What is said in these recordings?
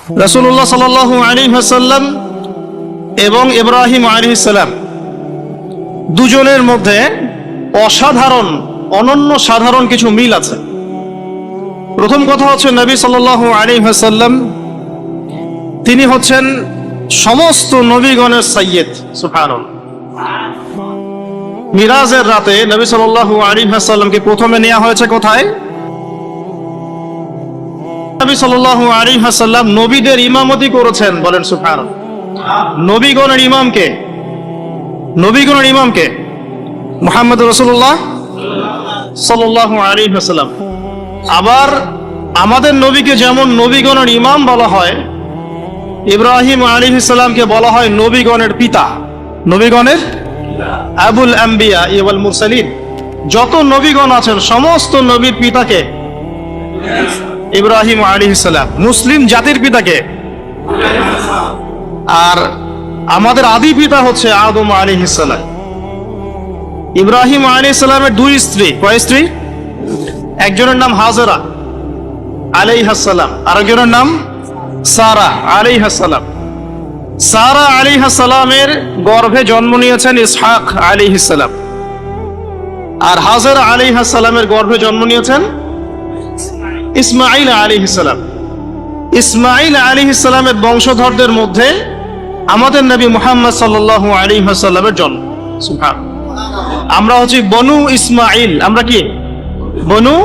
রাসূলুল্লাহ সাল্লাল্লাহু আলাইহি ওয়াসাল্লাম এবং ইব্রাহিম আলাইহিস সালাম দুজনের মধ্যে অসাধারণ, অনন্য সাধারণ কিছু মিল আছে। প্রথম কথা হচ্ছে, নবী সাল্লাল্লাহু আলাইহি ওয়াসাল্লাম তিনি হচ্ছেন সমস্ত নবীগণের সাইয়্যিদ। সুবহানাল্লাহ। মিরাজের রাতে নবী সাল্লাল্লাহু আলাইহি ওয়াসাল্লামকে প্রথমে নেওয়া হয়েছে কোথায়? নবী সাল্লাল্লাহু আলাইহি ওয়াসাল্লাম নবীদের ইমামতি করেছেন, বলেন সুবহানাল্লাহ। নবীগণের ইমামকে, নবীগণের ইমামকে মুহাম্মদ রাসূলুল্লাহ সাল্লাল্লাহু আলাইহি ওয়াসাল্লাম। আবার আমাদের নবীকে যেমন নবীগণের ইমাম বলা হয়, ইব্রাহিম আলাইহিস সালামকে বলা হয় নবীগণের পিতা, নবীগণের আবুল আম্বিয়া ওয়াল মুরসালিন। যত নবীগণ আছেন সমস্ত নবীর পিতাকে ইব্রাহিম আলাইহিস সালাম, মুসলিম জাতির পিতাকে। আর আমাদের আদি পিতা হচ্ছে আদম আলাইহিস সালাম। ইব্রাহিম আলাইহিস সালামের দুই স্ত্রী, কয় স্ত্রী? একজনের নাম হাজরা আলাইহাস সালাম, আরেকজনের নাম সারা আলাইহাস সালাম। সারা আলাইহাস সালামের গর্ভে জন্ম নিয়েছেন ইসহাক আলাইহিস সালাম, আর হাজরা আলাইহাস সালামের গর্ভে জন্ম নিয়েছেন ইসমাঈল আলাইহিস সালাম। ইসমাঈল আলাইহিস সালামের বংশধরদের মধ্যে আমাদের নবী মুহাম্মদ সাল্লাল্লাহু আলাইহি ওয়াসাল্লামের জন্ম। সুবহানাল্লাহ। আমরা হচ্ছি বনু ইসমাঈল, আমরা কি বনু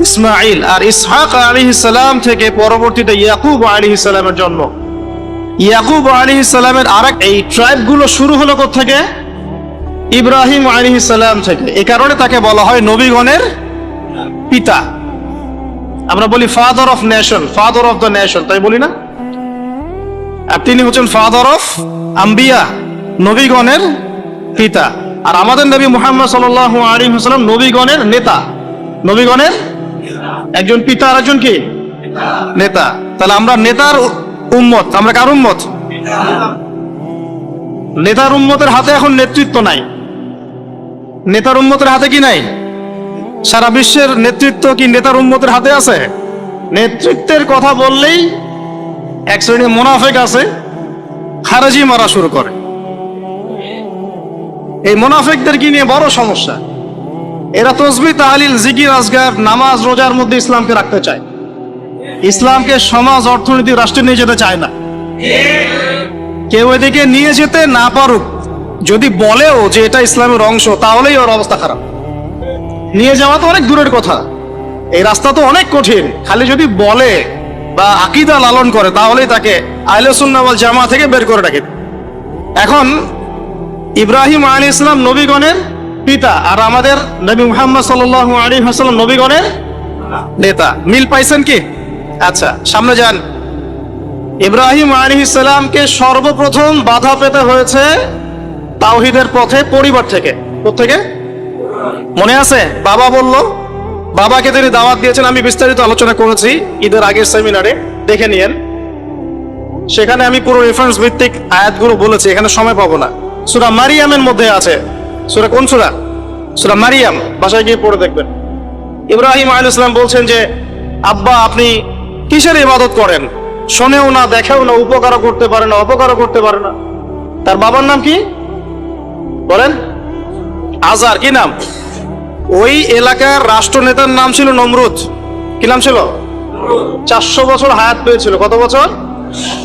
ইসমাঈল। আর ইসহাক আলাইহিস সালাম থেকে পরবর্তীতে ইয়াকুব আলাইহিস সালামের জন্ম। ইয়াকুব আলাইহিস সালামের আরেক, এই ট্রাইব গুলো শুরু হলো কোথা থেকে? ইব্রাহিম আলাইহিস সালাম থেকে। এই কারণে তাকে বলা হয় নবীগণের পিতা। আমরা বলি father of nation, father of the nation, তাই বলি না? আর তিনি হচ্ছেন ফাদার অফ আম্বিয়া, নবীগণের পিতা। আর আমাদের নবী মুহাম্মদ সাল্লাল্লাহু আলাইহি ওয়াসাল্লাম নবীগণের নেতা, নবীগণের একজন পিতা আর একজন কি নেতা। তাহলে আমরা নেতার উম্মত। আমরা কার উম্মত? নেতার উম্মতের হাতে এখন নেতৃত্ব নাই। নেতার উম্মতের হাতে কি নাই? সারা বিশ্বের নেতৃত্ব কি নেতার উম্মতের হাতে আছে? নেতৃত্বের কথা বললেই এক শ্রেণীর মুনাফিক আছে, খারেজি মারা শুরু করে। এই মুনাফিকদের কি নিয়ে বড় সমস্যা। এরা তাসবিহ, তাহলিল, জিকির, আজকার, নামাজ, রোজার মধ্যে ইসলামকে রাখতে চায়। ইসলামকে সমাজ, অর্থনীতি, রাষ্ট্রে নিয়ে যেতে চায় না। কেউ এদিকে নিয়ে যেতে না পারুক, যদি বলেও যে এটা ইসলামের অংশ, তাহলেই ওর অবস্থা খারাপ। নিয়ে যাওয়া তো অনেক দূরের কথা, এই রাস্তা তো অনেক কঠিন। খালি যদি বলে বা আকীদা লালন করে, তাহলেই তাকে আহলে সুন্নাহ ওয়াল জামাত থেকে বের করে রাখে। এখন ইব্রাহিম আলাইহিস সালাম নবীগণের পিতা, আর আমাদের নবী মুহাম্মদ সাল্লাল্লাহু আলাইহি ওয়াসাল্লাম নবীগণের নেতা। মিল পাইছেন কি? আচ্ছা, সামনে যান। ইব্রাহিম আলাইহিস সালামকে সর্বপ্রথম বাধা পেতে হয়েছে তাওহীদের পথে পরিবার থেকে। কোত্থেকে? মনে আছে? বাবা বলল, বাবাকে তিনি দাওয়াত দিয়েছেন। আমি বিস্তারিত আলোচনা করেছি ঈদের আগের সেমিনারে, দেখে নিয়েন। সেখানে আমি পুরো রেফারেন্স ভিত্তিক আয়াতগুলো বলেছি, এখানে সময় পাবো না। সূরা মারিয়ামের মধ্যে আছে। সূরা কোন সূরা? সূরা মারিয়াম, বাসায় গিয়ে পড়ে দেখবেন। ইব্রাহিম আলাইহিস সালাম বলছেন যে, আব্বা আপনি কিসের ইবাদত করেন? শোনেও না, দেখেও না, উপকারও করতে পারে না, অপকারও করতে পারে না। তার বাবার নাম কি বলেন? আজার। কি নাম? ওই এলাকার রাষ্ট্রনেতার নাম ছিল নমরুদ। কি নাম ছিল? 400 বছর হায়াত পেয়েছিল। কত বছর?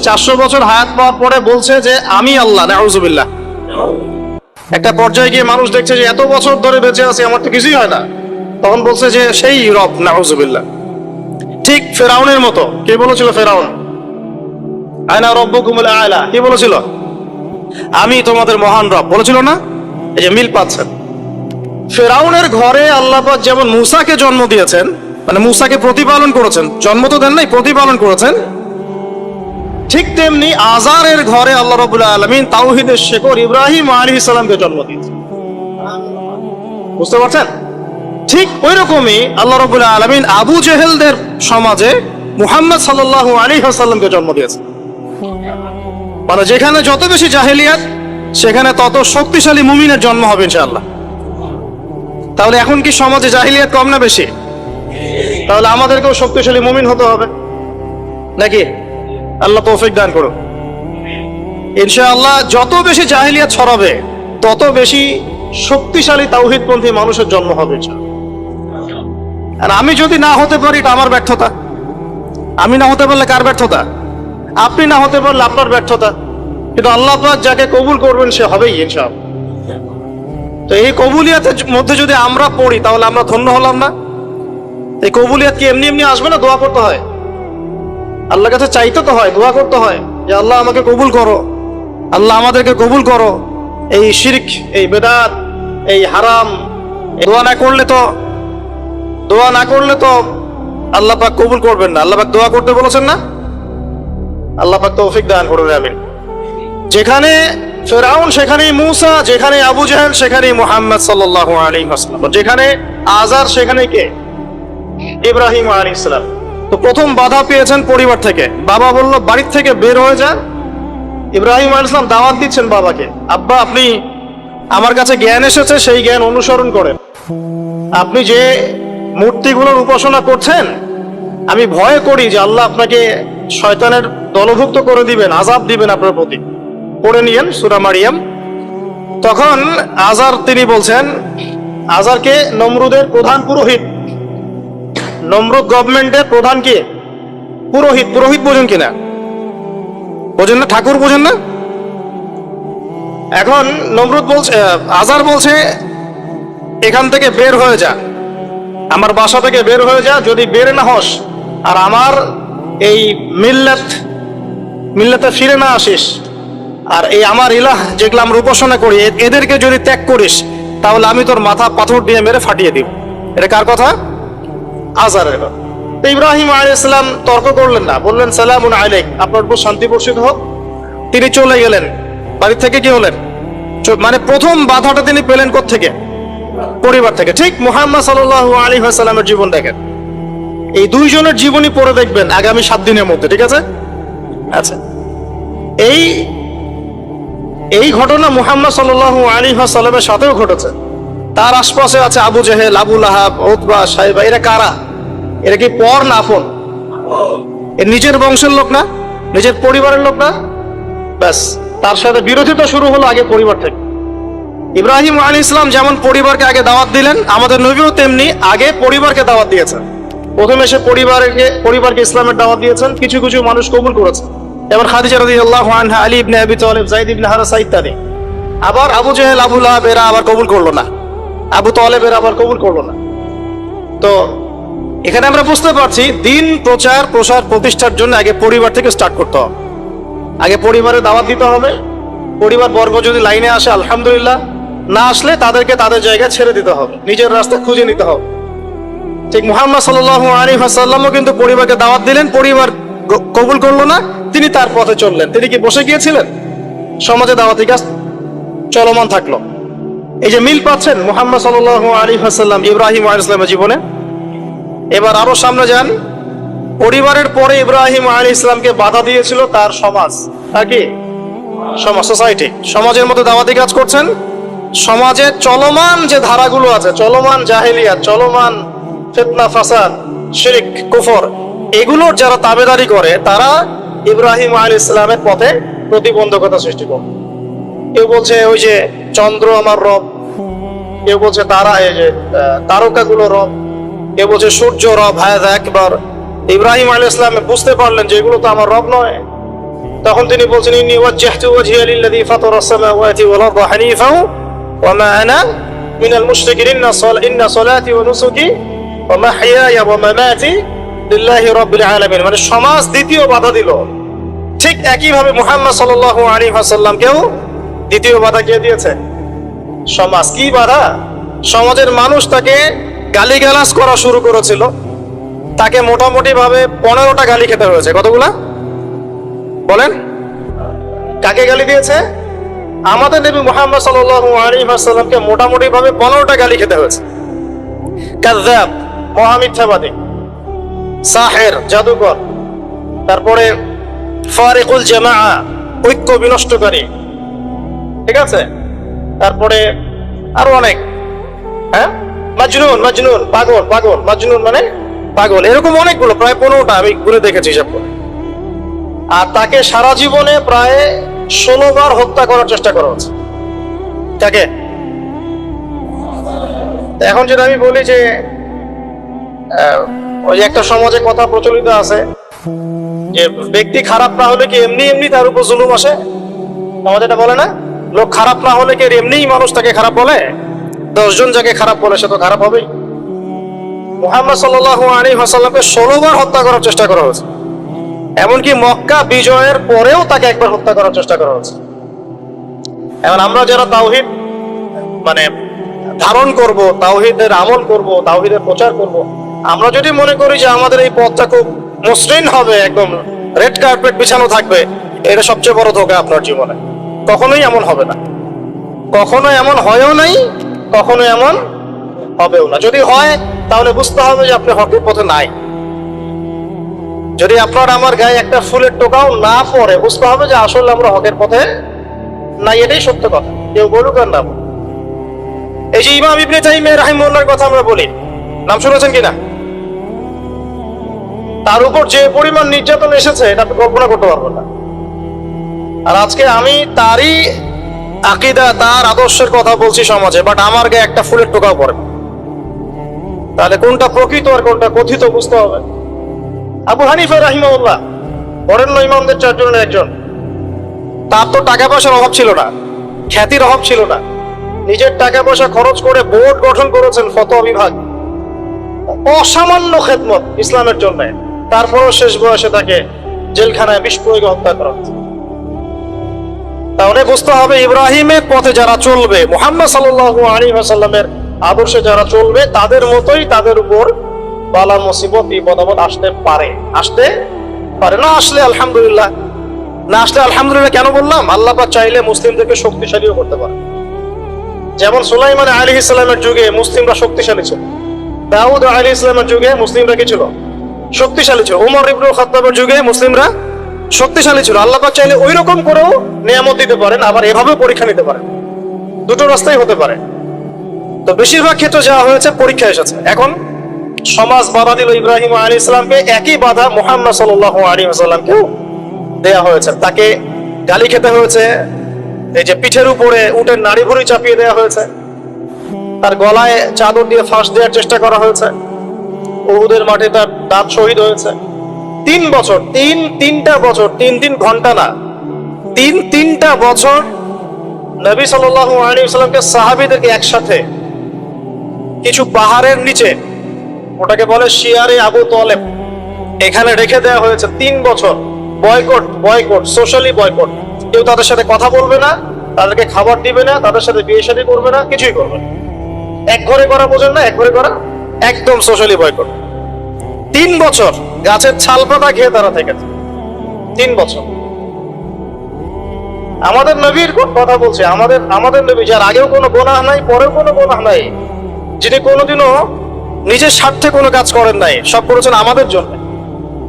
400 বছর হায়াত পাওয়ার পরে বলছে যে আমি আল্লাহ। নাউযুবিল্লাহ। একটা পর্যায়ে গিয়ে মানুষ দেখছে যে এত বছর ধরে বেঁচে আছি, আমার তো কিছুই হয় না, তখন বলছে যে সেই রব। নাউযুবিল্লাহ। ঠিক ফেরাউনের মতো। কে বলেছিল? ফেরাউন। আনা রব্বুকুমুল আ'লা। কি বলেছিল? আমি তোমাদের মহান রব বলেছিল না? এই যে মিল পাচ্ছেন। ফেরাউনের ঘরে আল্লাহ পাক যেমন মূসাকে জন্ম দিয়েছেন, মানে মূসাকে প্রতিপালন করেছেন, জন্ম তো দেন নাই, প্রতিপালন করেছেন, ঠিক তেমনি আজারের ঘরে আল্লাহ রাব্বুল আলামিন তাওহীদের শেকড় ইব্রাহিম আলাইহিস সালামকে জন্ম দিয়েছেন। বুঝতে পারছেন? ঠিক ওই রকমই আল্লাহ রাব্বুল আলামিন আবু জেহেলদের সমাজে মুহাম্মদ সাল্লাল্লাহু আলাইহি ওয়াসাল্লামকে জন্ম দিয়েছেন। মানে যেখানে যত বেশি জাহেলিয়াত, সেখানে তত শক্তিশালী মুমিনের জন্ম হবে ইনশাআল্লাহ। তাহলে এখন কি সমাজে জাহেলিয়াত কম না বেশি? তাহলে আমাদেরকেও শক্তিশালী মুমিন হতে হবে নাকি? আল্লাহ তৌফিক দান করুন। ইনশাআল্লাহ যত বেশি জাহেলিয়াত ছড়াবে তত বেশি শক্তিশালী তাওহীদপন্থী মানুষের জন্ম হবে। আর আমি যদি না হতে পারি এটা আমার ব্যর্থতা। আমি না হতে পারলে কার ব্যর্থতা? আপনি না হতে পারলে আপনার ব্যর্থতা। কিন্তু আল্লাহ পাক যাকে কবুল করবেন সে হবেই ইনশাআল্লাহ। তো এই কবুলিয়াতের মধ্যে যদি আমরা পড়ি তাহলে আমরা ধন্য হলাম না? এই কবুলিয়াত কি এমনি এমনি আসবে না? দোয়া করতে হয়, আল্লাহর কাছে চাইতে তো হয়, দোয়া করতে হয় যে আল্লাহ আমাকে কবুল করো, আল্লাহ আমাদেরকে কবুল করো। এই শিরক, এই বেদাত, এই হারাম দোয়া না করলে তো আল্লাহ পাক কবুল করবেন না। আল্লাহ পাক দোয়া করতে বলেছেন না? আল্লাহ পাক তৌফিক দান করুন, আমিন। যেখানে ফিরআউন সেখানেই মূসা, যেখানে আবু জাহেল সেখানেই মুহাম্মদ সাল্লাল্লাহু আলাইহি ওয়াসাল্লাম, যেখানে আজার সেখানে কে? ইব্রাহিম আলাইহিস সালাম। তো প্রথম বাধা পেয়েছেন পরিবার থেকে। বাবা বলল বাড়ির থেকে বের হয়ে যা। ইব্রাহিম আলাইহিস সালাম দাওয়াত দিচ্ছেন বাবাকে, আব্বা আপনি আমার কাছে জ্ঞান এসেছে, সেই জ্ঞান অনুসরণ করেন। আপনি যে মূর্তিগুলোর উপাসনা করছেন, আমি ভয় করি যে আল্লাহ আপনাকে শয়তানের দলভুক্ত করে দিবেন, আযাব দিবেন আপনার প্রতি। পড়ে নিয়েন সূরা মারিয়াম। তখন আজার তিনি বলছেন, আজারকে নমরুদের প্রধান পুরোহিত, নমরুদ গভর্নমেন্টের প্রধান কি? পুরোহিত। পুরোহিত বোঝেন কিনা? বোঝেন না? ঠাকুর বোঝেন না? এখন নমরুদ বলছে, আজার বলছে এখান থেকে বের হয়ে যা, আমার বাসা থেকে বের হয়ে যা। যদি বের না হস আর আমার এই মিল্লাতে ফিরে না আসিস, আর এই আমার ইলাহ যেগুলো আমরা উপাসনা করি এদেরকে যদি ত্যাগ করিস, তাহলে আমি তোর মাথা পাথর দিয়ে মেরে ফাটিয়ে দিব। এটা কার কথা? আজারের কথা। তো ইব্রাহিম আলাইহিস সালাম তর্ক করলেন না, বললেন সালামুন আলাইক, আপনার উপর শান্তি বর্ষিত হোক। তিনি চলে গেলেন। বাড়ি থেকে কি হলেন? মানে প্রথম বাধাটা তিনি পেলেন কোত্থেকে? পরিবার থেকে। ঠিক মুহাম্মদ সাল্লাল্লাহু আলাইহি ওয়াসাল্লামের জীবন দেখেন, এই দুইজনের জীবনী পড়ে দেখবেন আগামী 7 দিনের মধ্যে, ঠিক আছে? আচ্ছা, এই ঘটনা মুহাম্মদ সাল্লাল্লাহু আলাইহি ওয়াসাল্লামের সাথেও ঘটেছে। তার আশপাশে আছে আবু জেহেল, আবু লাহাব, উতবা, সাইবা। এরা কারা? এরা কি পর না আপন? এর নিজের বংশের লোক না, নিজের পরিবারের লোক না? ব্যাস, তার সাথে বিরোধিতা শুরু হলো আগে পরিবার থেকে। ইব্রাহিম আলাইহিস সালাম যেমন পরিবারকে আগে দাওয়াত দিলেন, আমাদের নবীও তেমনি আগে পরিবারকে দাওয়াত দিয়েছেন। প্রথমে সে পরিবারকে ইসলামের দাওয়াত দিয়েছেন, কিছু কিছু মানুষ কবুল করেছে। এবার খাদিজা রাদিয়াল্লাহু আনহা, আলী ইবনে আবি তালিব, যায়েদ ইবনে হারেসা ইত্যাদি। আবার আবু জেহেল, আবু লাহাব এরা আবার কবুল করলো না, আবু তালেব এরা আবার কবুল করলো না। তো এখানে আমরা বুঝতে পারছি দিন প্রচার প্রসার প্রতিষ্ঠার জন্য আগে পরিবার থেকে স্টার্ট করতে হবে। আগে পরিবারে দাওয়াত দিতে হবে। পরিবার বর্গ যদি লাইনে আসে আলহামদুলিল্লাহ, না আসলে তাদেরকে তাদের জায়গায় ছেড়ে দিতে হবে, নিজের রাস্তা খুঁজে নিতে হবে। ঠিক মুহাম্মদ সাল্লাল্লাহু আলাইহি ওয়াসাল্লামও কিন্তু পরিবারকে দাওয়াত দিলেন, পরিবার কবুল করলো না, তিনি তার পথে চললেন। তিনি কি বসে গিয়েছিলেন? সমাজে দাওয়াতি কাজ চলমান থাকলো। এই যে মিল পাচ্ছেন মুহাম্মদ সাল্লাল্লাহু আলাইহি ওয়াসাল্লাম ইব্রাহিম আলাইহিস সালামের জীবনে। এবার আরো সামনে যান, পরিবারের পরে ইব্রাহিম আলাইহিস সালামকে বাধা দিয়েছিল তার সমাজ। আর কি? সমাজ, সোসাইটি। সমাজের মধ্যে দাওয়াতি কাজ করছেন, সমাজের চলমান যে ধারাগুলো আছে, চলমান জাহেলিয়াত, চলমান ফিতনা, ফাসাদ, শিরক, কুফর, এগুলোর যারা তাবেদারি করে তারা ইব্রাহিম আলাইহিস সালামের পথে প্রতিবন্ধকতা সৃষ্টি করে। কেউ বলছে ওই যে চন্দ্র আমার রব, কেউ বলছে তারা, এই যে তারকাগুলো রব, কেউ বলছে সূর্য রব। হায়াদা একবার ইব্রাহিম আলাইহিস সালাম বুঝতে পারলেন যে এগুলো তো আমার রব নয়। তখন তিনি বলছেন, ইন্নী ওয়াজ্জাহতু ওয়াজহিয়া লিল্লাযী ফাতারাস সামাওয়াতি ওয়াল আরদা হানিফাও ওয়া মা আনা মিনাল মুশরিকিন। ইন্না সলাতি ওয়া নুসুকি ওয়া মাহইয়ায়া ওয়া মামাতি লিল্লাহি রাব্বিল আলামিন। মানে সমাজ দ্বিতীয় বাধা দিল। ঠিক একই ভাবে মুহাম্মদ সাল্লাল্লাহু আলাইহি ওয়াসাল্লামকেও দ্বিতীয় বাধা কে দিয়েছে? সমাজ। কি বাধা? সমাজের মানুষ তাকে গালিগালাজ করা শুরু করেছিল। তাকে মোটামুটি ভাবে 15টা গালি খেতে হয়েছে। কতগুলা বলেন? কাকে গালি দিয়েছে? আমাদের নবী মুহাম্মদ সাল্লাল্লাহু আলাইহি ওয়াসাল্লামকে মোটামুটি ভাবে 15টা গালি খেতে হয়েছে। কাযযাব, মহামিথ্যাবাদী, সাহের, জাদুকর, তারপরে ফারিকুল জামাআ, ঐক্য বিনষ্টকারী, ঠিক আছে? তারপরে আরো অনেক, হ্যাঁ, মাজনুন, মাজনুন, পাগল, পাগল, মাজনুন মানে পাগল, এরকম অনেকগুলো, প্রায় 15টা আমি ঘুরে দেখেছি হিসাব করে। আর তাকে সারা জীবনে প্রায় 16 বার হত্যা করার চেষ্টা করা হচ্ছে। তাকে এখন যেটা আমি বলি যে ওই একটা সমাজে কথা প্রচলিত আছে যে ব্যক্তি খারাপ না হলে কি এমনি এমনি তার উপর জুলুম আসে। আমাদের এটা বলে না, লোক খারাপ না হলে কি এমনিই মানুষ তাকে খারাপ বলে? 10 জন যাকে খারাপ বলে সে তো খারাপ হবেই। মুহাম্মদ সাল্লাল্লাহু আলাইহি ওয়াসাল্লামকে 16 বার হত্যা করার চেষ্টা করা হয়েছে। এমনকি মক্কা বিজয়ের পরেও তাকে একবার হত্যা করার চেষ্টা করা হয়েছে। এখন আমরা যারা তাওহীদ মানে ধারণ করব, তাওহীদের আমল করব, তাওহীদের প্রচার করব, আমরা যদি মনে করি যে আমাদের এই পথটা খুব মসৃণ হবে, একদম রেড কার্পেট বিছানো থাকবে, এটা সবচেয়ে বড় ধোঁকা আপনার জীবনে। কখনোই এমন হবে না, কখনো এমন হয়ও নাই, কখনো এমন হবেও না। যদি হয় তাহলে বুঝতে হবে যে আপনি হকের পথে নাই। যদি আপনার আমার গায়ে একটা ফুলের টোকাও না পড়ে, বুঝতে হবে যে আসলে আমরা হকের পথে নাই। এটাই সত্য কথা, কেউ বলুক আর না বলুক। এই যে ইমাম ইবনে তাইমিয়া রাহিমাহুল্লাহর কথা আমরা বলি, নাম শুনেছেন কিনা? তার উপর যে পরিমাণ নির্যাতন এসেছে এটা আপনি কল্পনা করতে পারবেন না। আর আজকে আমি তারই আকীদা, তার আদর্শের কথা বলছি সমাজে, বাট আমার গায়ে একটা ফুলের টোকাও পড়ে। তাহলে কোনটা প্রকৃত আর কোনটা কথিত বুঝতে হবে। আবু হানিফা রাহিমাহুল্লাহ বরেণ্য ইমামদের 4 জনের একজন। তার তো টাকা পয়সার অভাব ছিল না, খ্যাতির অভাব ছিল না। নিজের টাকা পয়সা খরচ করে বোর্ড গঠন করেছেন, ফতোয়া বিভাগ, অসামান্য খেদমত ইসলামের জন্য। তারপরও শেষ বয়সে তাকে জেলখানায় বিষ প্রয়োগে হত্যা করা হয়েছে। তাহলে বুঝতে হবে ইব্রাহিমের পথে যারা চলবে, মুহাম্মদ সাল্লাল্লাহু আলাইহি ওয়াসাল্লামের আদর্শে যারা চলবে, তাদের মতোই তাদের উপর বালা মুসিবত বিপদ আপদ আসতে পারে। আসতে পারে না, আসলে আলহামদুলিল্লাহ। না আসলে আলহামদুলিল্লাহ কেন বললাম? আল্লাহ পাক চাইলে মুসলিমদেরকে শক্তিশালীও করতে পারে। যেমন সুলাইমান আলাইহিস সালামের যুগে মুসলিমরা শক্তিশালী ছিল, দাউদ আলাইহিস সালামের যুগে মুসলিমরা কি ছিল? শক্তিশালী ছিল। ওমর ইবনে খাত্তাবের যুগে মুসলিমরা শক্তিশালী ছিল। আল্লাহ পাক চাইলে ওই রকম করেও নিয়ামত দিতে পারেন, আবার এভাবে পরীক্ষা নিতে পারেন। দুটো রাস্তাই হতে পারে। তো বেশিরভাগ ক্ষেত্রে যা হয়েছে পরীক্ষা এসেছে। এখন সমাজ বাধা দিল ইব্রাহিম আলাইহিস সালামকে, একই বাধা মুহাম্মদ সাল্লাল্লাহু আলাইহি ওয়াসাল্লামকেও দেয়া হয়েছে। তাকে গালি খেতে হয়েছে, এই যে পিঠের উপরে উটের নাড়ি ভুঁড়ি চাপিয়ে দেওয়া হয়েছে, তার গলায় চাদর দিয়ে ফাঁস দেওয়ার চেষ্টা করা হয়েছে, উহুদের মাঠে তার দাঁত শহীদ হয়েছে। 3 বছর, তিনটা বছর, 3 ঘন্টা না, 3টা বছর নবী সাল্লাল্লাহু আলাইহি ওয়াসাল্লামকে সাহাবীদেরকে একসাথে কিছু পাহাড়ের নিচে, ওটাকে বলে শিয়ারে আবু তালেব, এখানে রেখে দেওয়া হয়েছে। 3 বছর বয়কট, সোশ্যালি বয়কট। কেউ তাদের সাথে কথা বলবে না, তাদেরকে খাবার দিবে না, তাদের সাথে বিয়ে শাদী করবে না, কিছুই করবে না। এক ঘরে করা, বোঝেন না? এক ঘরে করা, একদম সোশ্যালি বয়কট। 3 বছর গাছের ছাল পাতা খেয়ে তারা থেকেছে। 3 বছর। আমাদের নবীর কথা বলছে, আমাদের নবী, যার আগেও কোনো গুনাহ নাই, পরেও কোনো গুনাহ নাই, যিনি কোনোদিনও নিজের স্বার্থে কোনো কাজ করেন নাই, সব করেছেন আমাদের জন্য,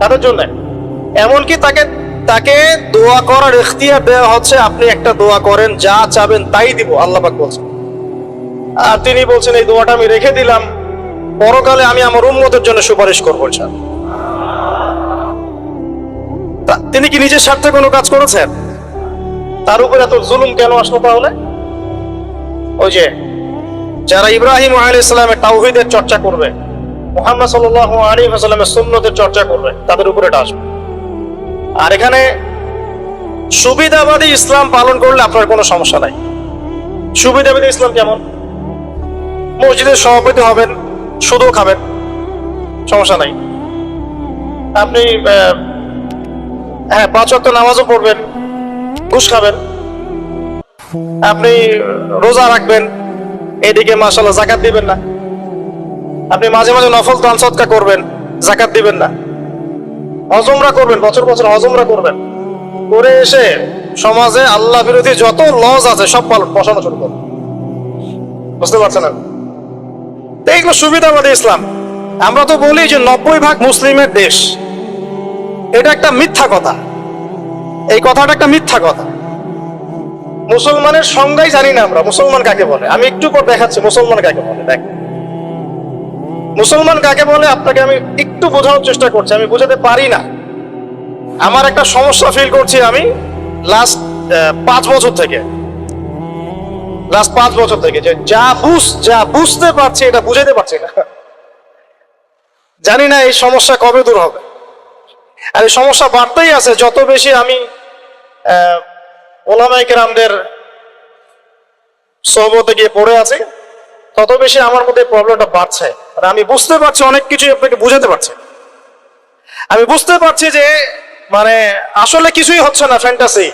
তাদের জন্য। এমনকি তাকে দোয়া করার ইখতিয়ার দেওয়া হচ্ছে, আপনি একটা দোয়া করেন, যা চাবেন তাই দিব, আল্লাহ পাক বলছেন। আর তিনি বলছেন এই দোয়াটা আমি রেখে দিলাম, পরকালে আমি আমার উম্মতের জন্য সুপারিশ করবো ইনশাআল্লাহ। তিনি কি নিজের স্বার্থে কোনো কাজ করেছেন? তার উপর এত জুলুম কেন আসলো তাহলে? ওই যে যারা ইব্রাহিম আলাইহিস সালামের তাওহীদের চর্চা করবে, মুহাম্মদ সাল্লাল্লাহু আলাইহি ওয়াসাল্লামের সুন্নতের চর্চা করবে, তাদের উপরে এটা আসবে। আর এখানে সুবিধাবাদী ইসলাম পালন করলে আপনার কোনো সমস্যা নাই। সুবিধাবাদী ইসলাম কেমন? মসজিদের সভাপতি হবেন, সুদও খাবেন, সমস্যা নাই। আপনি 5 ওয়াক্ত নামাজও পড়বেন, ঘুষ খাবেন। আপনি রোজা রাখবেন, এদিকে মাশাআল্লাহ যাকাত দিবেন না। আপনি মাঝে মাঝে নফল দান সদকা করবেন, যাকাত দিবেন না। হজ উমরা করবেন, বছর হজ উমরা করবেন, করে এসে সমাজে আল্লাহ বিরোধী যত লজ আছে সব বসানো শুরু করবেন। বুঝতে পারছেন না? এইগুলো সুবিধাবাদী ইসলাম। আমরা তো বলি যে 90% মুসলিমের দেশ, এটা একটা মিথ্যা কথা। এই কথাটা একটা মিথ্যা কথা। মুসলমানের সংজ্ঞাই জানি না আমরা, মুসলমান কাকে বলে। আমি একটু পর দেখাচ্ছি মুসলমান কাকে বলে। দেখ, মুসলমান কাকে বলে আপনাকে আমি একটু বোঝানোর চেষ্টা করছি, আমি বোঝাতে পারি না। আমার একটা সমস্যা ফিল করছি আমি লাস্ট 5 বছর থেকে, যে যা বুঝতে পারছি এটা বুঝাইতে পারছি না। জানি না এই সমস্যা কবে দূর হবে। আর এই সমস্যা বাড়তেই আছে, যত বেশি আমি ওলামায়ে কেরামদের সোহবতে গিয়ে পড়ে আছি, তত বেশি আমার মধ্যে প্রবলেমটা বাড়ছে। আর আমি বুঝতে পারছি অনেক কিছু আপনাকে বুঝাতে পারছি। আমি বুঝতে পারছি যে মানে আসলে কিছুই হচ্ছে না, ফ্যান্টাসি।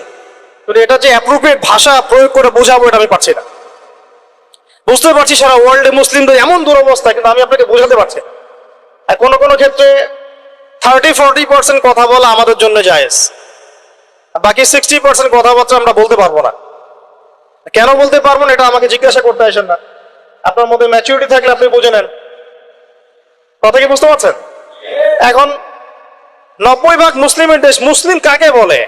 কিন্তু এটা যে অ্যাপ্রোপ্রিয়েট ভাষা প্রয়োগ করে বোঝাবো এটা আমি পারছি না। বুঝতে পারছি সারা ওয়ার্ল্ডে মুসলিমদের এমন দুরবস্থা, কিন্তু আমি আপনাকে বোঝাতে পারছি না। আর কোনো কোনো ক্ষেত্রে 30-40% কথা বলা আমাদের জন্য জায়েজ, বাকি 60% কথাবার্তা আমরা বলতে পারবো না। কেন বলতে পারবো না এটা আমাকে জিজ্ঞাসা করতে আসেন না। আপনার মধ্যে ম্যাচুরিটি থাকলে আপনি বুঝে নেন। কথা কি বুঝতে পারছেন? এখন 90% মুসলিমের দেশ, মুসলিম কাকে বলে?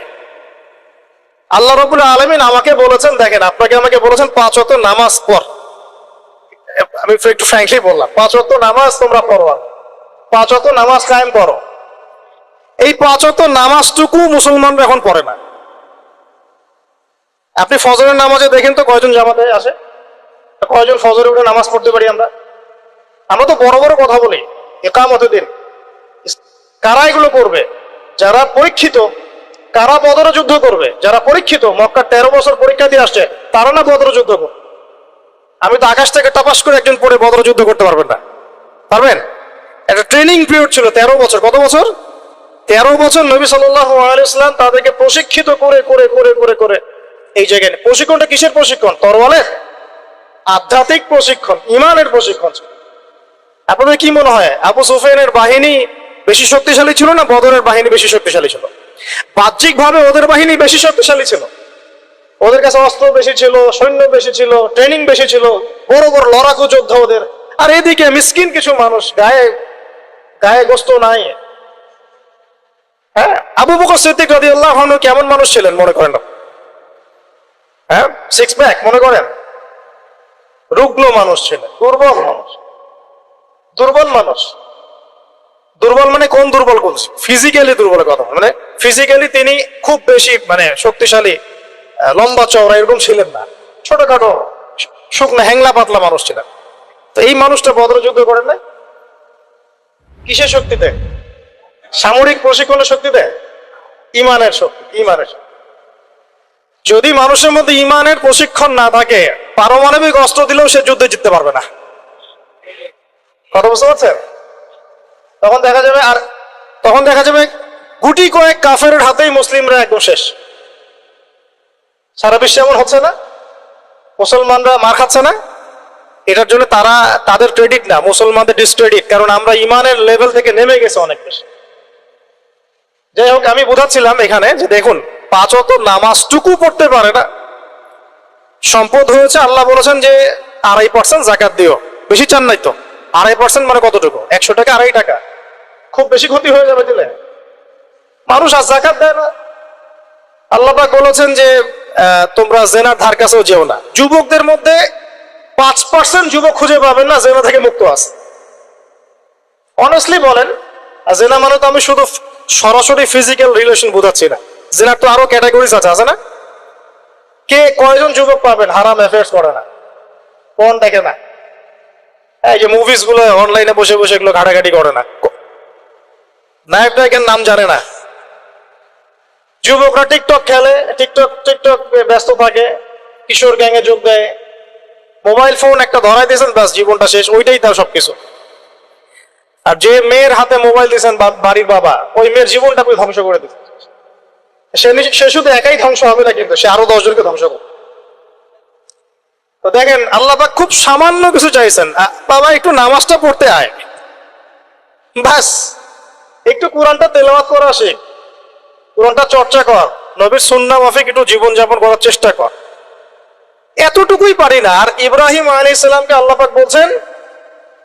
আল্লাহ রাব্বুল আলামিন আমাকে বলেছেন, দেখেন আপনাকে আমাকে বলেছেন 5 ওয়াক্ত নামাজ পড়। আমি একটু ফ্র্যাঙ্কলি বললাম, 5 ওয়াক্ত নামাজ তোমরা পড়ো, 5 ওয়াক্ত নামাজ কায়েম করো। এই 5 ওয়াক্ত নামাজটুকু মুসলমানরা এখন পড়ে না। আপনি ফজরের নামাজে দেখেন তো কয়জন জামাতে আসে, কয়জন ফজরে উঠে নামাজ পড়তে পারি আমরা? আমরা তো বড় বড় কথা বলি, ইকামতের দিন। কারা এগুলো করবে? যারা পরীক্ষিত। কারা বদরে যুদ্ধ করবে? যারা পরীক্ষিত, মক্কার 13 বছর পরীক্ষা দিয়ে আসছে, তারা না বদরে যুদ্ধ করবে? আমি তো আকাশ থেকে টাপাস করে একজন পড়ে বদরে যুদ্ধ করতে পারবেন না। পারবেন? একটা ট্রেনিং পিরিয়ড ছিল 13 বছর। কত বছর? 13 বছর নবী সাল্লাল্লাহু আলাইহি ওয়াসাল্লাম তাদেরকে প্রশিক্ষিত করে করে করে করে করে এই জায়গায়। প্রশিক্ষণটা কিসের প্রশিক্ষণ? তরবারের? আধ্যাত্মিক প্রশিক্ষণ, ইমানের প্রশিক্ষণ। আপনাদের কি মনে হয় আবু সুফিয়ানের বাহিনী বেশি শক্তিশালী ছিল না বদরের বাহিনী বেশি শক্তিশালী ছিল? বাহ্যিক ভাবে ওদের বাহিনী বেশি শক্তিশালী ছিল। ওদের কাছে অস্ত্র বেশি ছিল, সৈন্য বেশি ছিল, ট্রেনিং বেশি ছিল, বড় বড় লড়াকু যোদ্ধা ওদের। আর এদিকে মিসকিন কিছু মানুষ, গায়ে গায়ে গোস্ত নাই। হ্যাঁ, আবু বকর সিদ্দিক রাদিয়াল্লাহু আনহু কেমন মানুষ ছিলেন মনে করেন? হ্যাঁ, 6 প্যাক মনে করেন? রুগ্ন মানুষ ছিলেন, দুর্বল মানুষ। দুর্বল মানুষ, দুর্বল মানে কোন দুর্বল? কোন ফিজিক্যালি দুর্বল কথা, মানে ফিজিক্যালি তিনি খুব বেশি মানে শক্তিশালী, লম্বা চওড়া এরকম ছিলেন না, ছোটখাটো শুকনো হ্যাংলা পাতলা মানুষ ছিলেন। তো এই মানুষটা বদর যুদ্ধ করেন না কিসের শক্তিতে? সামরিক প্রশিক্ষণের শক্তিতে? ইমানের শক্তি, ইমানের শক্তি। যদি মানুষের মধ্যে ইমানের প্রশিক্ষণ না থাকে, পারমাণবিক অস্ত্র দিলেও সে যুদ্ধে জিততে পারবে না। কথা বুঝতে পারছেন? তখন দেখা যাবে গুটি কয়েক কাফের হাতেই মুসলিমরা একদম শেষ। সারা বিশ্বে এমন হচ্ছে না? মুসলমানরা মার খাচ্ছে না? এটার জন্য তাদের ক্রেডিট না, মুসলমানদের ডিসক্রেডিট, কারণ আমরা ইমানের লেভেল থেকে নেমে গেছে অনেক বেশি। যাই হোক, আমি বোঝাচ্ছিলাম এখানে যে দেখুন 5 ওয়াক্ত নামাজটুকু পড়তে পারে না। সম্পদ হয়েছে, আল্লাহ বলেছেন যে 2.5% যাকাত দিও। বেশি চান নাই তো? 2.5% মানে কতটুকু? 100 টাকা, 2.5 টাকা। খুব বেশি ক্ষতি হয়ে যাবে দিলে। মানুষ আর যাকাত দেয় না। আল্লাহ পাক বলেছেন যে তোমরা জেনার ধার কাছেও যেও না। যুবকদের মধ্যে 5% যুবক খুঁজে পাবেন না জেনা থেকে মুক্ত আছে। অনেস্টলি বলেন, জেনা মানে তো আমি শুধু সরাসরি ফিজিক্যাল রিলেশন বোঝাচ্ছি না, জেনার তো আরো ক্যাটাগরিজ আছে না? কয়জন যুবক পাবেন হারাম অ্যাফেয়ার্স করে না, কোন দেখে না, এই যে মুভিজ গুলো অনলাইনে বসে বসে এগুলো ঘাটাঘাটি করে না, নায়ক নায়কের নাম জানে না। যুবকরা টিকটক খেলে, টিকটক ব্যস্ত থাকে, কিশোর গ্যাংয়ে যোগ দেয়, মোবাইল ফোন একটা ধরাই দিয়েছেন, ব্যাস জীবনটা শেষ, ওইটাই তার সবকিছু। আর যে মেয়ের হাতে মোবাইল দিয়েছেন বাড়ির বাবা, ওই মেয়ের জীবনটা ধ্বংস করে দিচ্ছেন। সে শুধু একাই ধ্বংস হবে না, কিন্তু সে আরো 10 জনকে ধ্বংস করবে। তো দেখেন আল্লাহ পাক খুব সামান্য কিছু চাইছেন, বাবা একটু নামাজটা পড়তে আয়, ব্যাস একটু কোরআনটা তেলাওয়াত করা শেখ, কোরআনটা চর্চা কর, নবীর সুন্নাহ মাফিক একটু জীবনযাপন করার চেষ্টা কর। এতটুকুই পারি না। আর ইব্রাহিম আলাইহিস সালামকে আল্লাহ পাক বলছেন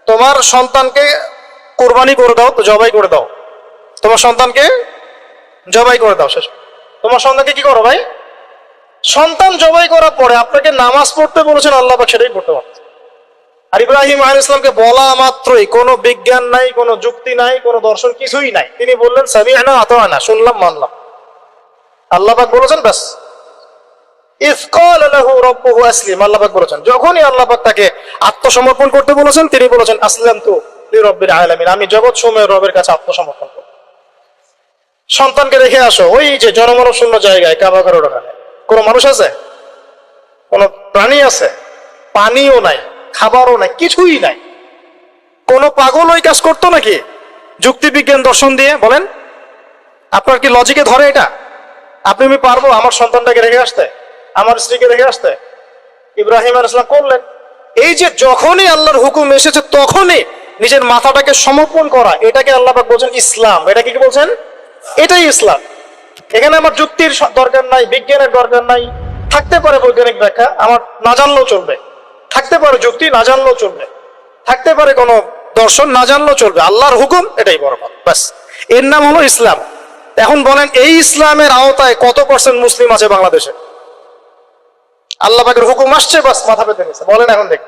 তোমার সন্তানকে কুরবানি করে দাও, তো জবাই করে দাও, তোমার সন্তানকে জবাই করে দাও। শেষ, তোমার সন্তানকে কি করো ভাই? সন্তান জবাই করার পরে আপনাকে নামাজ পড়তে বলেছেন, আল্লাহ পাক সেটাই পড়তে পারছে। আর ইব্রাহিম আলাইহিস সালামকে বলা মাত্রই কোনো বিজ্ঞান নাই, কোনো যুক্তি নাই, কোনো দর্শন কিছুই নাই, তিনি বললেন সামি'না আতা'না, শুনলাম মানলাম। আল্লাহ পাক বলেছেন ব্যাস, ইয ক্বালা লাহু রাব্বুহু আসলিম, আল্লাহ পাক বলেছেন যখনই আল্লাহ পাক তাকে আত্মসমর্পণ করতে বলেছেন তিনি বলেছেন আসলামতু লিরাব্বিল আলামিন, আমি জগৎ সমূহের রবের কাছে আত্মসমর্পণ করব। সন্তানকে রেখে আসো ওই যে জনমানব শূন্য জায়গায়, কাবা ঘরের ওখানে কোন মানুষ আছে, কোন প্রাণী আছে? পানিও নাই, খাবারও নাই, কিছুই নাই। কোন পাগল ওই কাজ করতো নাকি যুক্তি বিজ্ঞান দর্শন দিয়ে? বলেন, আপনার কি লজিকে ধরে এটা? আপনি আমি পারবো আমার সন্তানটাকে রেখে আসতে, আমার স্ত্রীকে রেখে আসতে? ইব্রাহিম আলাইহিস সালাম করলেন। এই যে যখনই আল্লাহর হুকুম এসেছে তখনই নিজের মাথাটাকে সমর্পণ করা, এটাকে আল্লাহ পাক বলছেন ইসলাম। এটা কি বলছেন? এটাই ইসলাম। এখানে আমার যুক্তির দরকার নাই, বিজ্ঞানের দরকার নাই। থাকতে পারে বৈজ্ঞানিক ব্যাখ্যা, আমার না জানলেও চলবে। থাকতে পারে যুক্তি, না জানলেও চলবে। থাকতে পারে কোনো দর্শন, না জানলেও চলবে। আল্লাহর হুকুম, এটাই বড় কথা, ব্যাস। এর নাম হলো ইসলাম। এখন বলেন, এই ইসলামের আওতায় কত পার্সেন্ট মুসলিম আছে বাংলাদেশে? আল্লাহ পাকের হুকুম আসছে, বাস মাথা পেতে নিয়েছে। বলেন এখন দেখ।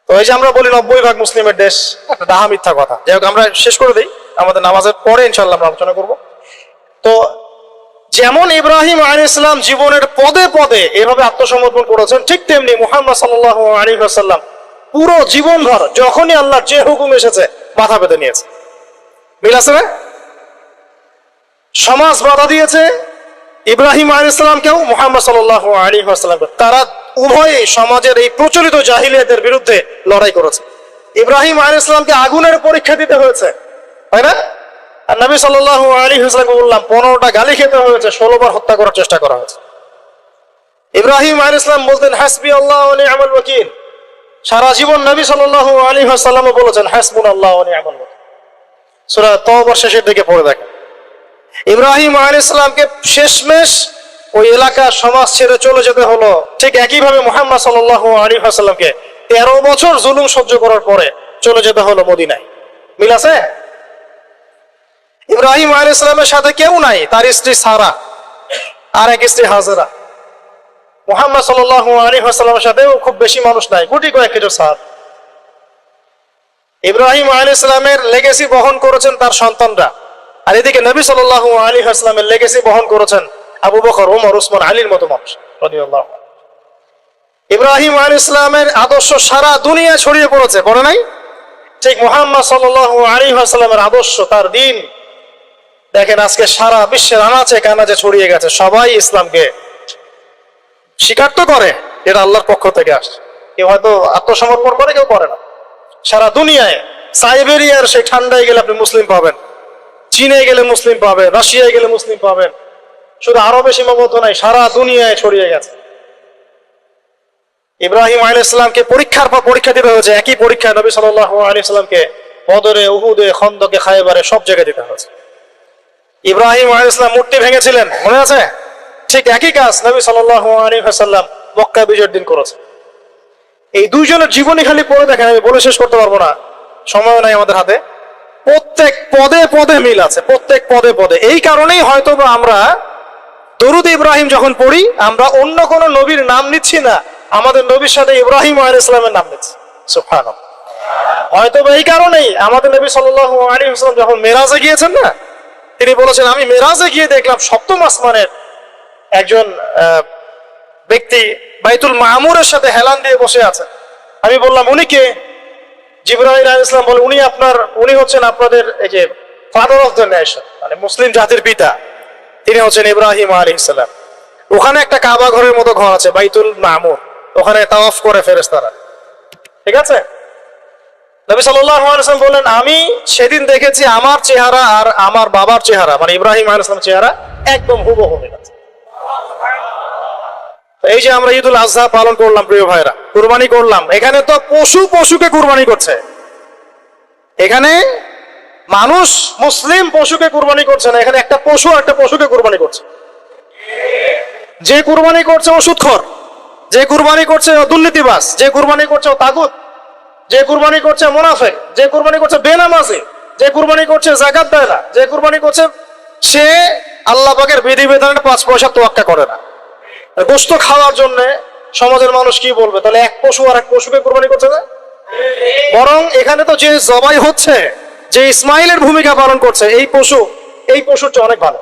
তো এই যে আমরা বলি 90% মুসলিমের দেশ, একটা ডাহা মিথ্যা কথা। যাই হোক, আমরা শেষ করে দিই, আমাদের নামাজের পরে ইনশাআল্লাহ আমরা আলোচনা করব। তো যেমন ইব্রাহিম আলাইহিস সালাম জীবনের পদে পদে এভাবে আত্মসমর্পণ করেছেন, ঠিক তেমনি মুহাম্মদ সাল্লাল্লাহু আলাইহি ওয়াসাল্লাম পুরো জীবনভর যখনই আল্লাহর যে হুকুম এসেছে মাথা পেতে নিয়েছে। মিল আছে না? সমাজ বাধা দিয়েছে ইব্রাহিম আলাইহিস সালামকেও, মুহাম্মদ সাল্লাল্লাহু আলাইহি ওয়াসাল্লাম, তারা উভয়ে সমাজের এই প্রচলিত জাহিলিয়াতের বিরুদ্ধে লড়াই করেছে। ইব্রাহিম আলাইহিস সালামকে আগুনের পরীক্ষা দিতে হয়েছে, তাই না? আর নবী সাল্লাল্লাহু আলাইহি ওয়াসাল্লামকে বললাম 15টা গালি খেতে হয়েছে, 16 বার হত্যা করার চেষ্টা করা হয়েছে। ইব্রাহিম আলাইহিস সালাম বলতেন হাসবি আল্লাহ ওয়া নি'মাল ওয়াকিল। সারা জীবন নবী সাল্লাল্লাহু আলাইহি ওয়াসাল্লাম বলেছেন হাসবুনাল্লাহু ওয়া নি'মাল ওয়াকিল। সূরা তাওবার শেষের দিকে পড়ে দেখেন। ইব্রাহিম আলাইহিস সালামকে শেষমেশ ওই এলাকা সমাজ ছেড়ে চলে যেতে হলো। ঠিক একইভাবে মুহাম্মদ সাল্লাল্লাহু আলাইহি ওয়াসাল্লামকে 13 বছর জুলুম সহ্য করার পরে চলে যেতে হলো মদিনায়। মিল আছে? ইব্রাহিম আলাইহিস সালামের সাথে কেউ নাই, তার স্ত্রী সারা আর এক স্ত্রী হাজেরা। মুহাম্মদ সাল্লাল্লাহু আলাইহি ওয়াসাল্লামের সাথেও খুব বেশি মানুষ নাই, গুটি কয়েক কিছু সাহাবা। ইব্রাহিম আলাইহিস সালামের লেগেসি বহন করেছেন তার সন্তানরা, আর এদিকে নবী সাল্লাল্লাহু আলাইহি ওয়াসাল্লামের লেগেসি বহন করেছেন আবু বকর, ওমর, উসমান, আলীর মতো মানুষ রাদিয়াল্লাহু আনহু। ইব্রাহিম আলাইহিস সালামের আদর্শ সারা দুনিয়া ছড়িয়ে পড়েছে, পড়ে নাই? ঠিক মুহাম্মদ সাল্লাল্লাহু আলাইহি ওয়াসাল্লামের আদর্শ, তার দ্বীন দেখেন আজকে সারা বিশ্বের আনাচে কানাচে ছড়িয়ে গেছে। সবাই ইসলামকে স্বীকার তো করে, এটা আল্লাহর পক্ষ থেকে আসছে। কেউ হয়তো আত্মসমর্পণ করে, কেউ করে না। সারা দুনিয়ায়, সাইবেরিয়ার সেই ঠান্ডায় গেলে আপনি মুসলিম পাবেন, চীনে গেলে মুসলিম পাবেন, রাশিয়ায় গেলে মুসলিম পাবেন। শুধু আরবে সীমাবদ্ধ নাই, সারা দুনিয়ায় ছড়িয়ে গেছে। ইব্রাহিম আলাইহিস সালামকে পরীক্ষার পর পরীক্ষা দিতে হয়েছে। একই পরীক্ষা নবী সাল্লাল্লাহু আলাইহি সাল্লামকে বদরে, উহুদে, খন্দকে, খায়বারে সব জায়গায় দিতে হয়েছে। ইব্রাহিম আলাইহিস সালাম মূর্তি ভেঙেছিলেন, মনে আছে? ঠিক একই কাজ নবী সাল্লাল্লাহু আলাইহি ওয়াসাল্লাম মক্কা বিজয়ের দিন করেছে। এই দুইজনের জীবনী খালি পড়ে দেখেন, আমি বলে শেষ করতে পারবো না, সময় নাই আমাদের হাতে। প্রত্যেক পদে পদে মিল আছে, প্রত্যেক পদে পদে। এই কারণেই হয়তো বা আমরা দরুদ ইব্রাহিম যখন পড়ি, আমরা অন্য কোন নবীর নাম নিচ্ছি না, আমাদের নবীর সাথে ইব্রাহিম আলাইহিস সালামের নাম নিচ্ছি। সুবহানাল্লাহ। হয়তো বা এই কারণেই আমাদের নবী সাল্লাল্লাহু আলাইহি ওয়াসাল্লাম যখন মেরাজে গিয়েছেন না, তিনি বলেছেন আমি মেরাজে গিয়ে দেখলাম 7ম আসমানের একজন ব্যক্তি বাইতুল মামুরের সাথে হেলান দিয়ে বসে আছে। আমি বললাম উনি কে? জিবরাইল আলাইহিস সালাম বলে উনি হচ্ছেন আপনাদের এই যে ফাদার অফ দ্য নেশন, মানে মুসলিম জাতির পিতা, তিনি হচ্ছেন ইব্রাহিম আলাইহিস সালাম। ওখানে একটা কাবা ঘরের মতো ঘর আছে বাইতুল মামুর, ওখানে তাওয়াফ করে ফেরেশতারা। ঠিক আছে? নবী সাল্লাল্লাহু আলাইহি ওয়াসাল্লাম বলেন আমি সেদিন দেখেছি আমার চেহারা আর আমার বাবার চেহারা, মানে ইব্রাহিম আলাইহিস সালামের চেহারা একদম হুবহু মিল আছে। এই যে আমরা ঈদুল আজহা পালন করলাম প্রিয় ভাইরা, কুরবানি করলাম, এখানে তো পশুকে কুরবানি করছে। এখানে মানুষ মুসলিম পশুকে কুরবানি করছে না, এখানে একটা পশু একটা পশুকে কুরবানি করছে। যে কুরবানি করছে ও সুদখোর, যে কুরবানি করছে ও দুর্নীতিবাজ, যে কুরবানি করছে ও তাগুত, যে কুরবানি করছে মুনাফিক, যে কুরবানি করছে বেনামাজি, যে কুরবানি করছে যাকাত দেয় না, যে কুরবানি করছে সে আল্লাহ পাকের বিধিবিধানের 5 পয়সা তোয়াক্কা করে না। গোশত খাওয়ার জন্য সমাজের মানুষ কি বলবে? তাহলে এক পশু আর এক পশুকে কুরবানি করছে না? বরং এখানে তো যে জবাই হচ্ছে, যে ইসমাইলের ভূমিকা পালন করছে, এই পশুর চেয়ে অনেক ভালো।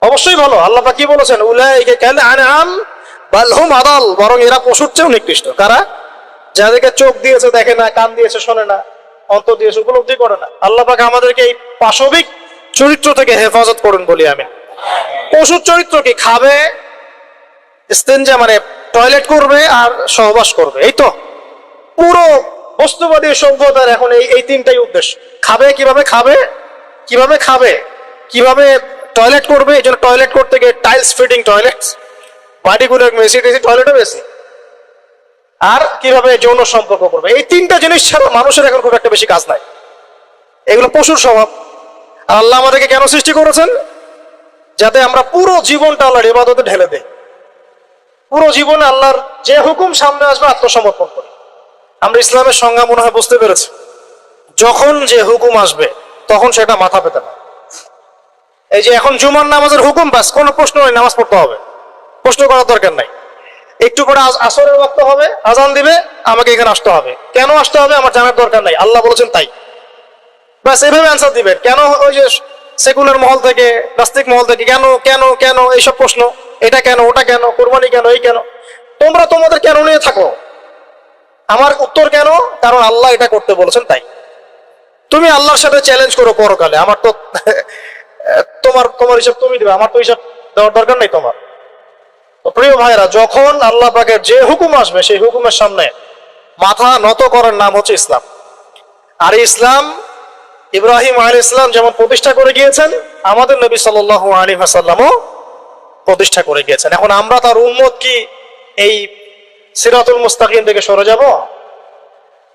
অবশ্যই ভালো। আল্লাহ পাক কি বলেছেন? উলাইকা কাল আনআম বাল হুম আদাল, বরং এরা পশুর চেয়েও নিকৃষ্ট। কারা? যাদেরকে চোখ দিয়েছে দেখে না, কান দিয়েছে শোনে না, অন্তর দিয়েছে উপলব্ধি করে না। আল্লাহ পাক আমাদেরকে এই পাশবিক চরিত্র থেকে হেফাজত করুন বলি আমি। পশুর চরিত্র কি? খাবে, ইস্তেঞ্জা মানে টয়লেট করবে আর সহবাস করবে, এই তো পুরো বস্তুবাদী সভ্যতার এখন এই তিনটাই উদ্দেশ্য। খাবে কিভাবে, খাবে কিভাবে, খাবে কিভাবে, টয়লেট করবে, এই জন্য টয়লেট করতে গিয়ে টাইলস ফিটিং টয়লেট, মাটিগুলো মেসি টেসি, টয়লেটও বেশি, আর কিভাবে যৌন সম্পর্ক করবে। এই তিনটা জিনিস ছাড়া মানুষের এখন খুব একটা বেশি কাজ নাই। এগুলো পশুর স্বভাব। আর আল্লাহ আমাদেরকে কেন সৃষ্টি করেছেন? যাতে আমরা পুরো জীবনটা আল্লাহর ইবাদতে ঢেলে দেই, পুরো জীবনে আল্লাহর যে হুকুম সামনে আসবে আত্মসমর্পণ করি। আমরা ইসলামের সংজ্ঞা মনে হয় বুঝতে পেরেছি। যখন যে হুকুম আসবে তখন সেটা মাথা পেতে না। এই যে এখন জুমার নামাজের হুকুম, ব্যাস কোনো প্রশ্ন নেই, নামাজ পড়তে হবে, প্রশ্ন করার দরকার নাই। একটু পরে আসরের ওয়াক্ত হবে, আজান দিবে, আমাকে এখানে আসতে হবে। কেন আসতে হবে আমার জানার দরকার নাই, আল্লাহ বলেছেন তাই, ব্যাস এভাবে অ্যান্সার দিবেন। কেন ওই যে সেকুলার মহল থেকে, নাস্তিক মহল থেকে কেন কেন কেন এইসব প্রশ্ন, এটা কেন, ওটা কেন, কোরবানি কেন, এই কেন, তোমরা তোমাদের কেন নিয়ে থাকো, আমার উত্তর কেন? কারণ আল্লাহ এটা করতে বলেছেন তাই। তুমি আল্লাহর সাথে চ্যালেঞ্জ করো পরকালে, আমার তো তোমার হিসাব তুমি দিবে, আমার তো হিসাব দেওয়ার দরকার নেই তোমার। তো প্রিয় ভাইরা, যখন আল্লাহ পাকের যে হুকুম আসবে সেই হুকুমের সামনে মাথা নত করার নাম হচ্ছে ইসলাম। আর ইসলাম ইব্রাহিম আলাইহিস ইসলাম যেমন প্রতিষ্ঠা করে গিয়েছেন, আমাদের নবী সাল্লাল্লাহু আলাইহি ওয়াসাল্লামও প্রতিষ্ঠা করে গিয়েছেন। এখন আমরা তার উম্মত কি এই সিরাতুল মুস্তাকিম থেকে সরে যাব?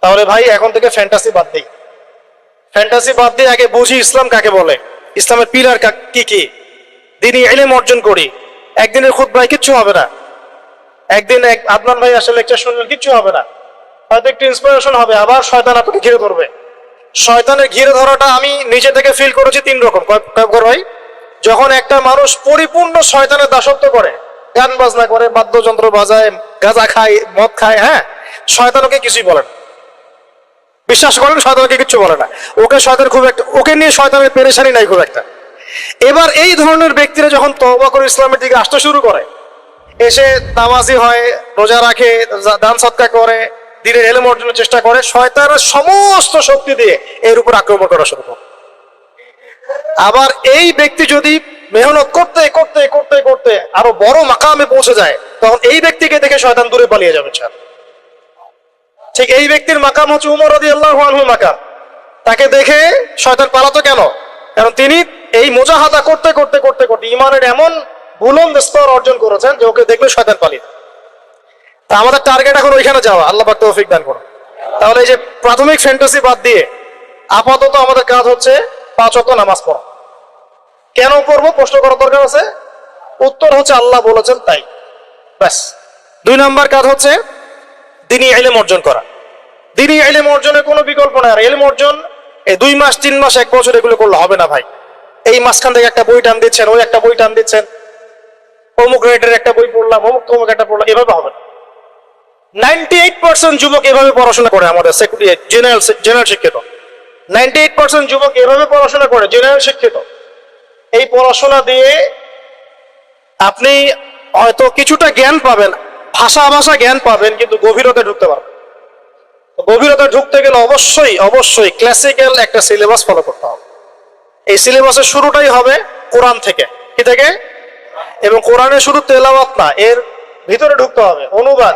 তাহলে ভাই এখন থেকে ফ্যান্টাসি বাদ দিই, ফ্যান্টাসি বাদ দিয়ে আগে বুঝি ইসলাম কাকে বলে, ইসলামের পিলার কি কি, দিনই ইলম অর্জন করি। একদিনের খুতবায় কিচ্ছু হবে না, একদিন আদনান ভাই আসলে লেকচার শুনলেন, কিচ্ছু হবে না, হয়তো একটু ইন্সপিরেশন হবে, আবার শয়তান আপনাকে ঘিরে ধরবে। শয়তানের ঘিরে ধরাটা আমি নিজে থেকে ফিল করেছি তিন রকম। ভাই, যখন একটা মানুষ পরিপূর্ণ শয়তানের দাসত্ব করে, গান বাজনা করে, বাদ্যযন্ত্র বাজায়, গাঁজা খায়, মদ খায়, হ্যাঁ, শয়তান ওকে কিছুই বলে না, বিশ্বাস করেন, শয়তানকে কিছু বলে না। ওকে শয়তান খুব একটা, ওকে নিয়ে শয়তানের পেরেশানি নাই খুব একটা। এবার এই ধরনের ব্যক্তিরা যখন তওবা করে ইসলামের দিকে আসতে শুরু করে, এসে নামাজি হয়, রোজা রাখে, দান সদকা করে, দিনের ইলম অর্জনের চেষ্টা করে, শয়তানের সমস্ত শক্তি দিয়ে এর উপর আক্রমণ করা শুরু করে। আবার এই ব্যক্তি যদি মেহনত করতে করতে করতে করতে আরো বড় মাকামে পৌঁছে যায়, তখন এই ব্যক্তিকে দেখে শয়তান দূরে পালিয়ে যাবে। ঠিক এই ব্যক্তির মাকাম হচ্ছে উমর রাদিয়াল্লাহু আনহুর মাকাম। তাকে দেখে শয়তান পালাতো কেন? কারণ তিনি এই মুজাহাদা করতে করতে করতে করতে ইমানের এমন বুলন্দ স্তর অর্জন করেছেন যে ওকে দেখলে শয়তান পালিয়ে। তা আমাদের টার্গেট এখন ওইখানে যাওয়া, আল্লাহ পাক তৌফিক দান করুন। তাহলে এই যে প্রাথমিক ফ্যান্টাসি বাদ দিয়ে আপাতত আমাদের কাজ হচ্ছে 5 ওয়াক্ত নামাজ পড়া। কেন পড়বো প্রশ্ন করার দরকার আছে? উত্তর হচ্ছে আল্লাহ বলেছেন তাই, ব্যাস। 2 নম্বর কাজ হচ্ছে দ্বীনি ইলম অর্জন করা। দ্বীনি ইলম অর্জনের কোনো বিকল্প নাই। আর ইলম অর্জন এই 2 মাস 3 মাস 1 বছর এগুলো করলে হবে না ভাই। এই মাঝখান থেকে একটা বই টান দিচ্ছেন, ওই একটা বই টান দিচ্ছেন, অমুক রেটের একটা বই পড়লাম, অমুক তমুক একটা পড়লাম, এভাবে হবে না। 98% যুবক এভাবে পড়াশোনা করে, আমাদের জেনারেল শিক্ষিত 98% যুবক এভাবে পড়াশোনা করে, জেনারেল শিক্ষিত। এই পড়াশোনা দিয়ে আপনি হয়তো কিছুটা জ্ঞান পাবেন, ভাষা জ্ঞান পাবেন, কিন্তু গভীরতা ঢুকতে পারবেন। গভীরতা ঢুকতে গেলে অবশ্যই অবশ্যই ক্লাসিক্যাল একটা সিলেবাস ফলো করতে হবে। এই সিলেবাসের শুরুটাই হবে কোরআন থেকে, কি থেকে? এবং কোরআনের শুধু তেলাওয়াত না, এর ভিতরে ঢুকতে হবে অনুবাদ,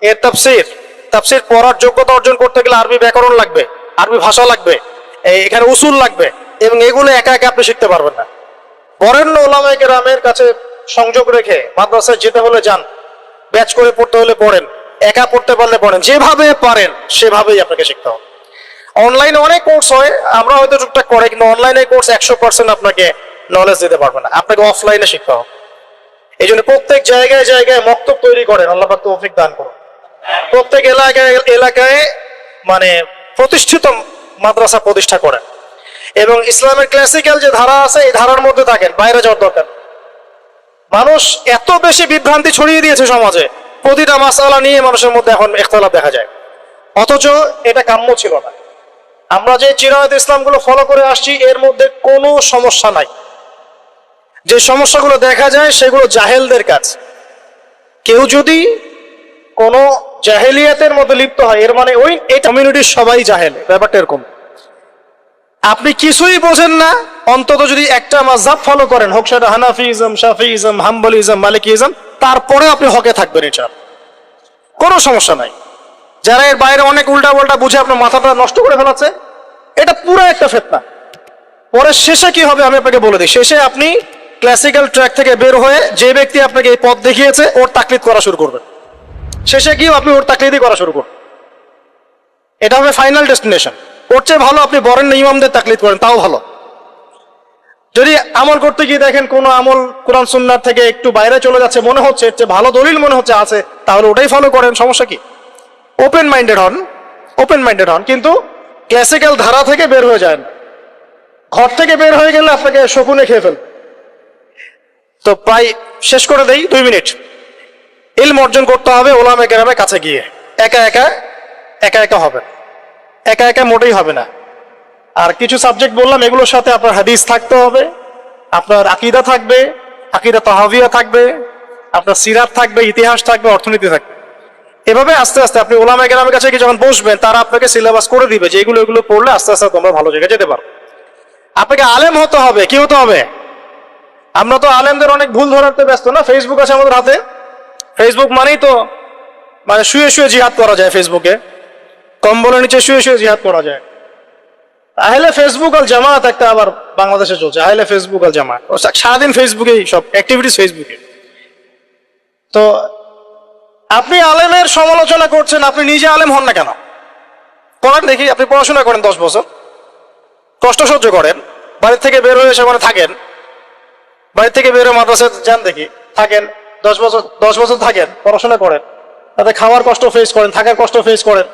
এর তাফসীর পড়ার যোগ্যতা অর্জন করতে গেলে আরবি ব্যাকরণ লাগবে, আরবি ভাষা লাগবে, এখানে উসুল লাগবে, এবং এগুলো একা একা আপনি শিখতে পারবেন না। বরেণ্য ওলামায়ে কেরামের কাছে সংযোগ রেখে মাদ্রাসায় যেতে হলে যান, ব্যাচ করে পড়তে হলে পড়েন, একা পড়তে পারলে পড়েন, যেভাবে পারেন সেভাবেই আপনাকে শিখতে হবে। অনলাইনে অনেক কোর্স হয়, আমরা হয়তো টুকটাক করে, কিন্তু অনলাইনে কোর্স 100% আপনাকে নলেজ দিতে পারবে না, আপনাকে অফলাইনে শিখতে হবে। এই জন্য প্রত্যেক জায়গায় জায়গায় মক্তব তৈরি করেন, আল্লাহ পাক তৌফিক দান করুন। প্রত্যেক এলাকায় মানে প্রতিষ্ঠিত মাদ্রাসা প্রতিষ্ঠা করেন, এবং ইসলামের ক্লাসিক্যাল যে ধারা আছে এই ধারার মধ্যে থাকেন, বাইরে যাওয়ার দরকার। মানুষ এত বেশি বিভ্রান্তি ছড়িয়ে দিয়েছে সমাজে, প্রতিটা মাসআলা নিয়ে মানুষের মধ্যে এখন ইখতিলাফ দেখা যায়, অথচ এটা কাম্য ছিল না। আমরা যে চিরায়ত ইসলামগুলো ফলো করে আসছি এর মধ্যে কোনো সমস্যা নাই। যে সমস্যাগুলো দেখা যায় সেগুলো জাহেলদের কাজ। কেউ যদি কোনো জাহেলিয়াতের মধ্যে লিপ্ত হয়, এর মানে ওই এই কমিউনিটির সবাই জাহেল, ব্যাপারটা এরকম। আপনি কিছুই বোঝেন না, অন্তত যদি একটা মাযহাব ফলো করেন, হোক সেটা হানাফিজম, শাফিইজম, হাম্বলিজম, মালিকিজম, তারপরে আপনি হকে থাকবেন, ইনশাআল্লাহ কোনো সমস্যা নাই। যারা এর বাইরে অনেক উল্টা পাল্টা বুঝে আপনার মাথাটা নষ্ট করে ফেলাচ্ছে, এটা পুরো একটা ফিতনা। পরে শেষে কি হবে আমি আপনাকে বলে দিই। শেষে আপনি ক্লাসিক্যাল ট্র্যাক থেকে বের হয়ে যে ব্যক্তি আপনাকে এই পথ দেখিয়েছে ওর তাকলিদ করা শুরু করবেন। শেষে গিয়েও আপনি ওর তাকলিদই করা শুরু করবেন। এটা হবে ফাইনাল ডেস্টিনেশন। ওর চেয়ে ভালো আপনি বরেণ্য ইমামদের তাকলিদ করেন, তাও ভালো। যদি আমল করতে গিয়ে দেখেন কোনো আমল কোরআন সুন্নাহ থেকে একটু বাইরে চলে যাচ্ছে, মনে হচ্ছে এর চেয়ে ভালো দলিল মনে হচ্ছে আছে, তাহলে ওটাই ফলো করেন, সমস্যা কি? ওপেন মাইন্ডেড হন, কিন্তু ক্লাসিক্যাল ধারা থেকে বের হয়ে যায় না। ঘর থেকে বের হয়ে গেলে আপনাকে শকুনে খেয়ে ফেল। তো প্রায় শেষ করে দেই, 2 মিনিট। ইলম অর্জন করতে হবে ওলামা কেরামের কাছে গিয়ে, একা একা হবে, একা একা মোটেই হবে না। আর কিছু সাবজেক্ট বললাম, এগুলোর সাথে আপনার হাদিস থাকতে হবে, আপনার আকীদা থাকবে, আকীদা তাহাবিয়া থাকবে, আপনার সিরাত থাকবে, ইতিহাস থাকবে, অর্থনীতি থাকবে। এভাবে আস্তে আস্তে আপনি ওলামা কেরামের কাছে যখন বসবেন, তারা আপনাকে সিলেবাস করে দিবে যে এগুলো পড়লে আস্তে আস্তে তোমরা ভালো জায়গায় যেতে পারো। আপনাকে আলেম হতে হবে। কি হতে হবে? আমরা তো আলেমদের অনেক ভুল ধরাতে ব্যস্ত না। ফেসবুক আছে আমাদের হাতে, ফেসবুক মানেই তো মানে শুয়ে শুয়ে জিহাদ করা যায়, ফেসবুকে কম্বলের নিচে শুয়ে শুয়ে জিহাদ করা যায়। আহলে ফেসবুক আল জামাত একটা আবার বাংলাদেশে চলছে, আহলে ফেসবুক আল জামাত, সারাদিন ফেসবুকেই সব অ্যাক্টিভিটিস ফেসবুকে। তো আপনি আলেমের সমালোচনা করছেন, আপনি নিজে আলেম হন না কেন? করেন দেখি। আপনি পড়াশোনা করেন 10 বছর, কষ্ট সহ্য করেন, বাড়ি থেকে বের হয়ে সেখানে থাকেন, বাড়ি থেকে বের হয়ে মাদ্রাসায় যান, দেখি থাকেন 10 বছর থাকেন, পড়াশোনা করেন, তাতে খাওয়ার কষ্ট ফেস করেন, থাকার কষ্ট ফেস করেন,